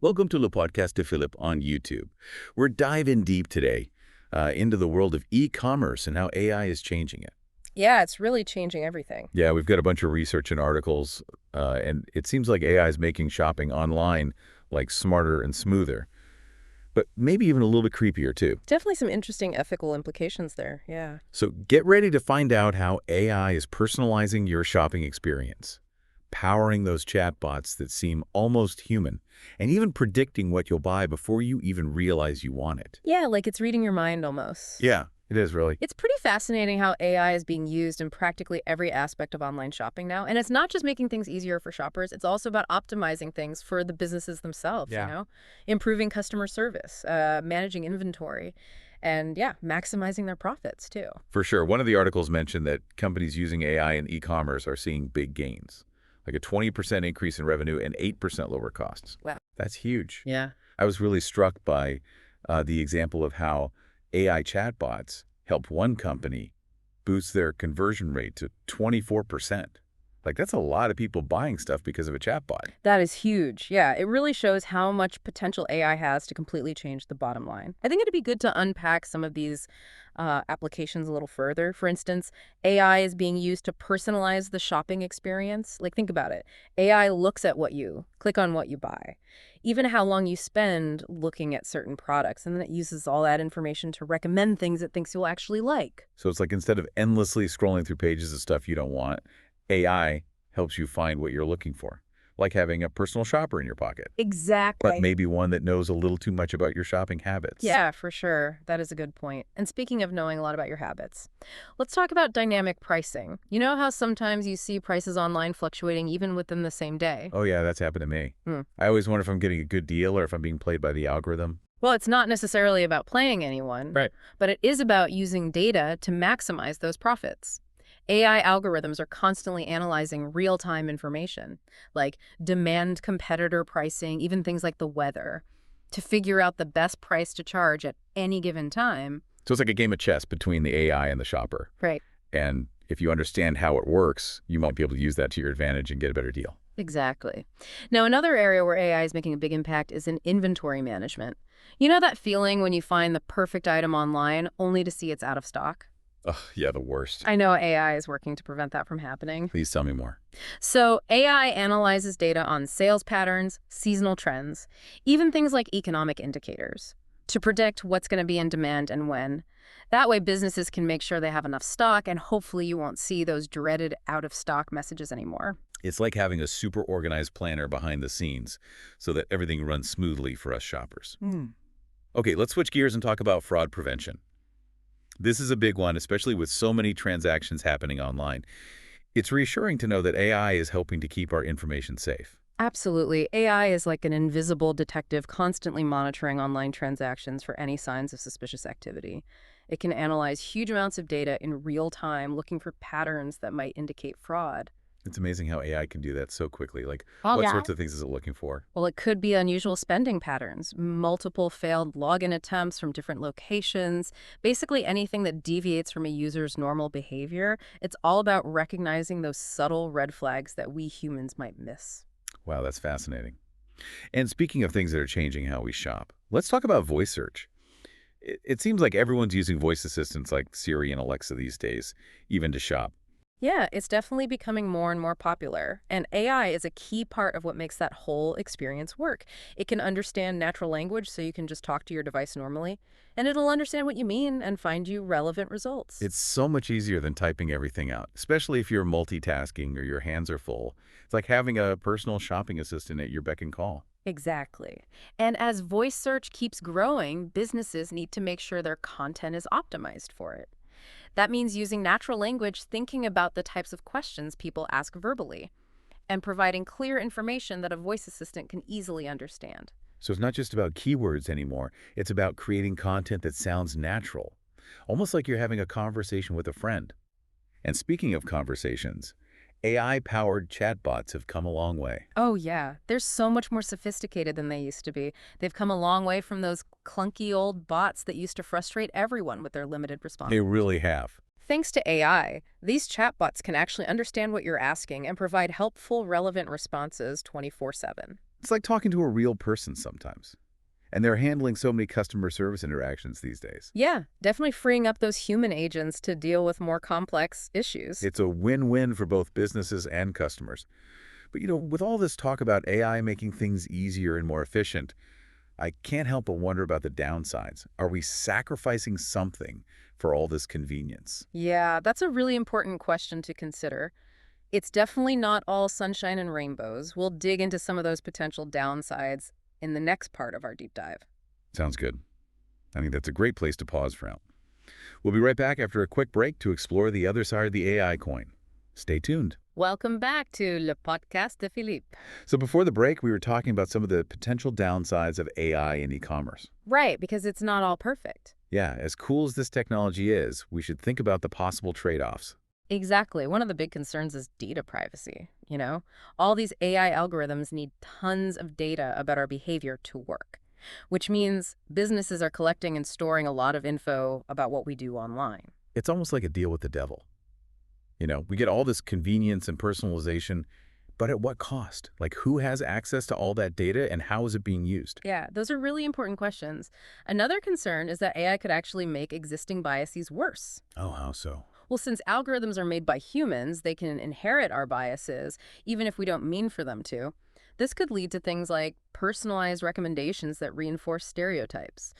Welcome to the podcast to Philip on YouTube. We're diving deep today into the world of e-commerce and how AI is changing it. Yeah, it's really changing everything. Yeah, we've got a bunch of research and articles, and it seems like AI is making shopping online like smarter and smoother, but maybe even a little bit creepier too. Definitely some interesting ethical implications there. Yeah. So get ready to find out how AI is personalizing your shopping experience, powering those chatbots that seem almost human, and even predicting what you'll buy before you even realize you want it. Yeah, like it's reading your mind almost. Yeah, it is really. It's pretty fascinating how AI is being used in practically every aspect of online shopping now. And it's not just making things easier for shoppers, it's also about optimizing things for the businesses themselves, improving customer service, managing inventory, and yeah, maximizing their profits too. For sure. One of the articles mentioned that companies using AI in e-commerce are seeing big gains, like a 20% increase in revenue and 8% lower costs. Wow. That's huge. Yeah. I was really struck by the example of how AI chatbots helped one company boost their conversion rate to 24%. Like, that's a lot of people buying stuff because of a chatbot. That is huge. Yeah, it really shows how much potential AI has to completely change the bottom line. I think it'd be good to unpack some of these applications a little further. For instance, AI is being used to personalize the shopping experience. Like, think about it. AI looks at what you click on, what you buy, even how long you spend looking at certain products, and then it uses all that information to recommend things it thinks you'll actually like. So it's like instead of endlessly scrolling through pages of stuff you don't want, AI helps you find what you're looking for, like having a personal shopper in your pocket, Exactly. but maybe one that knows a little too much about your shopping habits. Yeah, for sure. That is a good point. And speaking of knowing a lot about your habits, let's talk about dynamic pricing. You know how sometimes you see prices online fluctuating even within the same day? Oh, yeah, that's happened to me. Hmm. I always wonder if I'm getting a good deal or if I'm being played by the algorithm. Well, it's not necessarily about playing anyone, Right. but it is about using data to maximize those profits. AI algorithms are constantly analyzing real-time information, like demand competitor pricing, even things like the weather, to figure out the best price to charge at any given time. So it's like a game of chess between the AI and the shopper. Right. And if you understand how it works, you might be able to use that to your advantage and get a better deal. Exactly. Now, another area where AI is making a big impact is in inventory management. You know that feeling when you find the perfect item online only to see it's out of stock? Ugh, yeah, the worst. I know AI is working to prevent that from happening. Please tell me more. So AI analyzes data on sales patterns, seasonal trends, even things like economic indicators to predict what's going to be in demand and when. That way businesses can make sure they have enough stock, and hopefully you won't see those dreaded out-of-stock messages anymore. It's like having a super organized planner behind the scenes so that everything runs smoothly for us shoppers. Okay, let's switch gears and talk about fraud prevention. This is a big one, especially with so many transactions happening online. It's reassuring to know that AI is helping to keep our information safe. Absolutely. AI is like an invisible detective constantly monitoring online transactions for any signs of suspicious activity. It can analyze huge amounts of data in real time, looking for patterns that might indicate fraud. It's amazing how AI can do that so quickly. Like, Oh, what yeah. sorts of things is it looking for? Well, it could be unusual spending patterns, multiple failed login attempts from different locations, basically anything that deviates from a user's normal behavior. It's all about recognizing those subtle red flags that we humans might miss. Wow, that's fascinating. And speaking of things that are changing how we shop, let's talk about voice search. It seems like everyone's using voice assistants like Siri and Alexa these days, even to shop. Yeah, it's definitely becoming more and more popular, and AI is a key part of what makes that whole experience work. It can understand natural language, so you can just talk to your device normally, and it'll understand what you mean and find you relevant results. It's so much easier than typing everything out, especially if you're multitasking or your hands are full. It's like having a personal shopping assistant at your beck and call. Exactly. And as voice search keeps growing, businesses need to make sure their content is optimized for it. That means using natural language, thinking about the types of questions people ask verbally, and providing clear information that a voice assistant can easily understand. So it's not just about keywords anymore. It's about creating content that sounds natural, almost like you're having a conversation with a friend. And speaking of conversations, AI-powered chatbots have come a long way. Oh, yeah. They're so much more sophisticated than they used to be. They've come a long way from those clunky old bots that used to frustrate everyone with their limited response. They really have. Thanks to AI, these chatbots can actually understand what you're asking and provide helpful, relevant responses 24/7. It's like talking to a real person sometimes. And they're handling so many customer service interactions these days. Yeah, definitely freeing up those human agents to deal with more complex issues. It's a win-win for both businesses and customers. But, with all this talk about AI making things easier and more efficient, I can't help but wonder about the downsides. Are we sacrificing something for all this convenience? Yeah, that's a really important question to consider. It's definitely not all sunshine and rainbows. We'll dig into some of those potential downsides in the next part of our deep dive. Sounds good. I think that's a great place to pause for now. We'll be right back after a quick break to explore the other side of the AI coin. Stay tuned. Welcome back to Le Podcast de Philippe. So before the break, we were talking about some of the potential downsides of AI in e-commerce. Right, because it's not all perfect. Yeah, as cool as this technology is, we should think about the possible trade-offs. Exactly. One of the big concerns is data privacy, All these AI algorithms need tons of data about our behavior to work, which means businesses are collecting and storing a lot of info about what we do online. It's almost like a deal with the devil. We get all this convenience and personalization, but at what cost? Like, who has access to all that data and how is it being used? Yeah, those are really important questions. Another concern is that AI could actually make existing biases worse. Oh, how so? Well, since algorithms are made by humans, they can inherit our biases, even if we don't mean for them to. This could lead to things like personalized recommendations that reinforce stereotypes,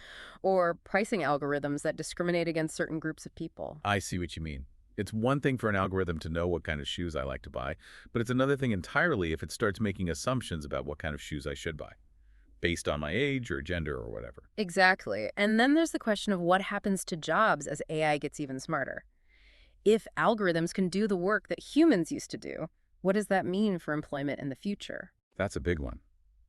or pricing algorithms that discriminate against certain groups of people. I see what you mean. It's one thing for an algorithm to know what kind of shoes I like to buy, but it's another thing entirely if it starts making assumptions about what kind of shoes I should buy, based on my age or gender or whatever. Exactly. And then there's the question of what happens to jobs as AI gets even smarter. If algorithms can do the work that humans used to do, what does that mean for employment in the future? That's a big one.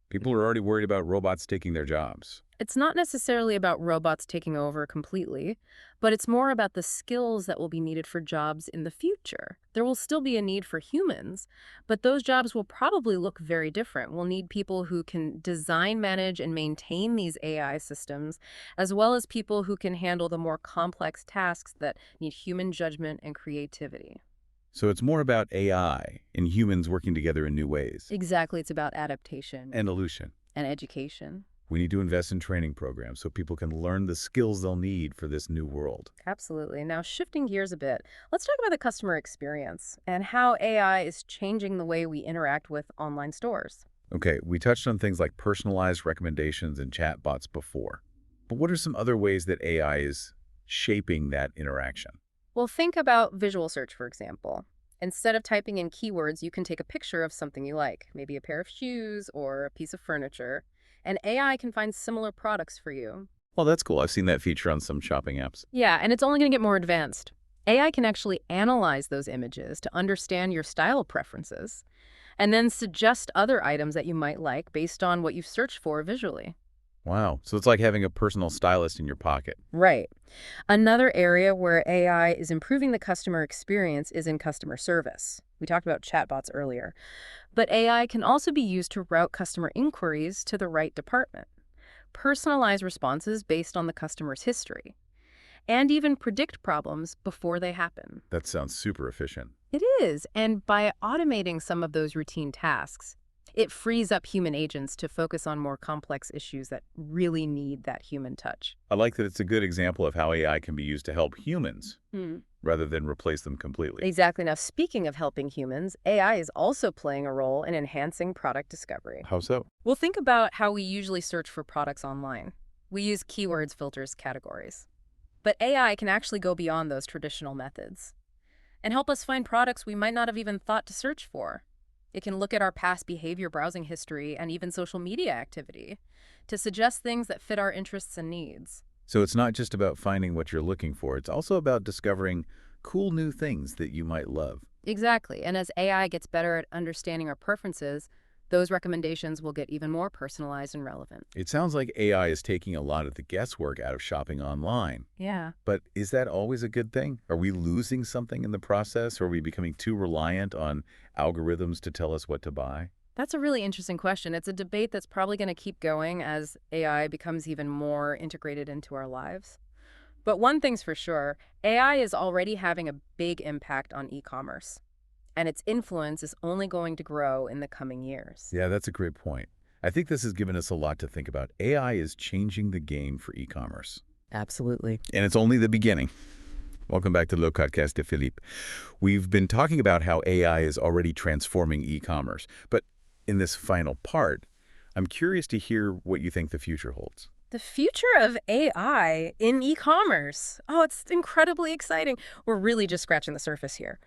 People are already worried about robots taking their jobs. It's not necessarily about robots taking over completely, but it's more about the skills that will be needed for jobs in the future. There will still be a need for humans, but those jobs will probably look very different. We'll need people who can design, manage, and maintain these AI systems, as well as people who can handle the more complex tasks that need human judgment and creativity. So it's more about AI and humans working together in new ways. Exactly, it's about adaptation And evolution. and education. We need to invest in training programs so people can learn the skills they'll need for this new world. Absolutely. Now, shifting gears a bit, let's talk about the customer experience and how AI is changing the way we interact with online stores. Okay, we touched on things like personalized recommendations and chatbots before. But what are some other ways that AI is shaping that interaction? Well, think about visual search, for example. Instead of typing in keywords, you can take a picture of something you like, maybe a pair of shoes or a piece of furniture, and AI can find similar products for you. Well, that's cool. I've seen that feature on some shopping apps. Yeah, and it's only going to get more advanced. AI can actually analyze those images to understand your style preferences, and then suggest other items that you might like based on what you've searched for visually. Wow. So it's like having a personal stylist in your pocket. Right. Another area where AI is improving the customer experience is in customer service. We talked about chatbots earlier. But AI can also be used to route customer inquiries to the right department, personalize responses based on the customer's history, and even predict problems before they happen. That sounds super efficient. It is, and by automating some of those routine tasks, it frees up human agents to focus on more complex issues that really need that human touch. I like that it's a good example of how AI can be used to help humans Hmm. rather than replace them completely. Exactly. Now, speaking of helping humans, AI is also playing a role in enhancing product discovery. How so? Well, think about how we usually search for products online. We use keywords, filters, categories. But AI can actually go beyond those traditional methods and help us find products we might not have even thought to search for. It can look at our past behavior, browsing history, and even social media activity to suggest things that fit our interests and needs. So it's not just about finding what you're looking for. It's also about discovering cool new things that you might love. Exactly. And as AI gets better at understanding our preferences, those recommendations will get even more personalized and relevant. It sounds like AI is taking a lot of the guesswork out of shopping online. Yeah. But is that always a good thing? Are we losing something in the process? Or are we becoming too reliant on algorithms to tell us what to buy? That's a really interesting question. It's a debate that's probably going to keep going as AI becomes even more integrated into our lives. But one thing's for sure, AI is already having a big impact on e-commerce, and its influence is only going to grow in the coming years. Yeah, that's a great point. I think this has given us a lot to think about. AI is changing the game for e-commerce. Absolutely. And it's only the beginning. Welcome back to Le Podcast de Philippe. We've been talking about how AI is already transforming e-commerce. But in this final part, I'm curious to hear what you think the future holds. The future of AI in e-commerce. Oh, it's incredibly exciting. We're really just scratching the surface here.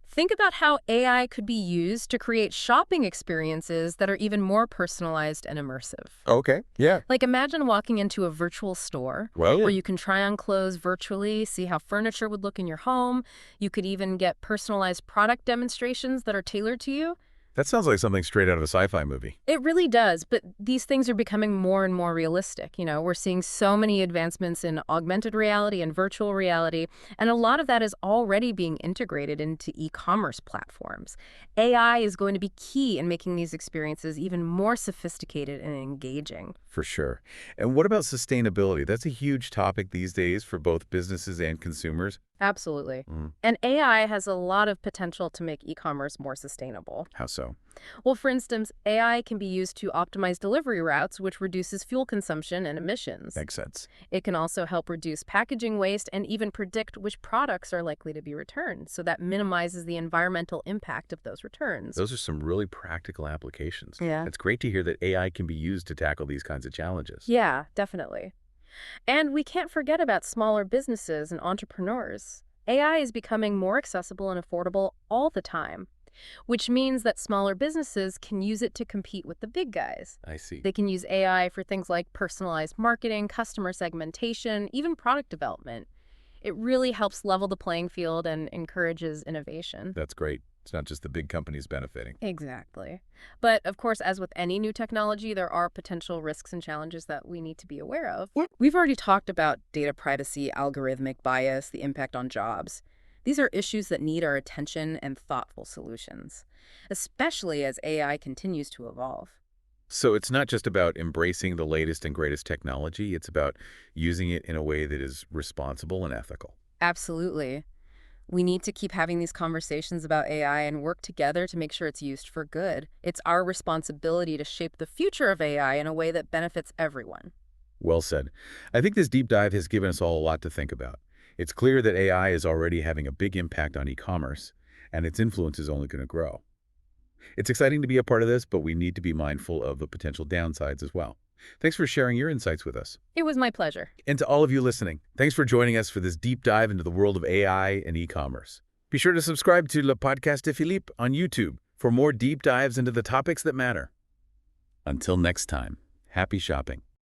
Think about how AI could be used to create shopping experiences that are even more personalized and immersive. Okay, yeah. Like imagine walking into a virtual store Well, where you can try on clothes virtually, see how furniture would look in your home. You could even get personalized product demonstrations that are tailored to you. that sounds like something straight out of a sci-fi movie. It really does, but these things are becoming more and more realistic. We're seeing so many advancements in augmented reality and virtual reality, and a lot of that is already being integrated into e-commerce platforms. AI is going to be key in making these experiences even more sophisticated and engaging. For sure. And what about sustainability? That's a huge topic these days for both businesses and consumers. Absolutely. Mm. And AI has a lot of potential to make e-commerce more sustainable. How so? Well, for instance, AI can be used to optimize delivery routes, which reduces fuel consumption and emissions. Makes sense. It can also help reduce packaging waste and even predict which products are likely to be returned, so that minimizes the environmental impact of those returns. Those are some really practical applications. Yeah. It's great to hear that AI can be used to tackle these kinds of challenges. Yeah, definitely. And we can't forget about smaller businesses and entrepreneurs. AI is becoming more accessible and affordable all the time, which means that smaller businesses can use it to compete with the big guys. I see. They can use AI for things like personalized marketing, customer segmentation, even product development. It really helps level the playing field and encourages innovation. That's great. It's not just the big companies benefiting. Exactly. But of course, as with any new technology, there are potential risks and challenges that we need to be aware of. We've already talked about data privacy, algorithmic bias, the impact on jobs. These are issues that need our attention and thoughtful solutions, especially as AI continues to evolve. So it's not just about embracing the latest and greatest technology. It's about using it in a way that is responsible and ethical. Absolutely. We need to keep having these conversations about AI and work together to make sure it's used for good. It's our responsibility to shape the future of AI in a way that benefits everyone. Well said. I think this deep dive has given us all a lot to think about. It's clear that AI is already having a big impact on e-commerce, and its influence is only going to grow. It's exciting to be a part of this, but we need to be mindful of the potential downsides as well. Thanks for sharing your insights with us. It was my pleasure. And to all of you listening, thanks for joining us for this deep dive into the world of AI and e-commerce. Be sure to subscribe to Le Podcast de Philippe on YouTube for more deep dives into the topics that matter. Until next time, happy shopping.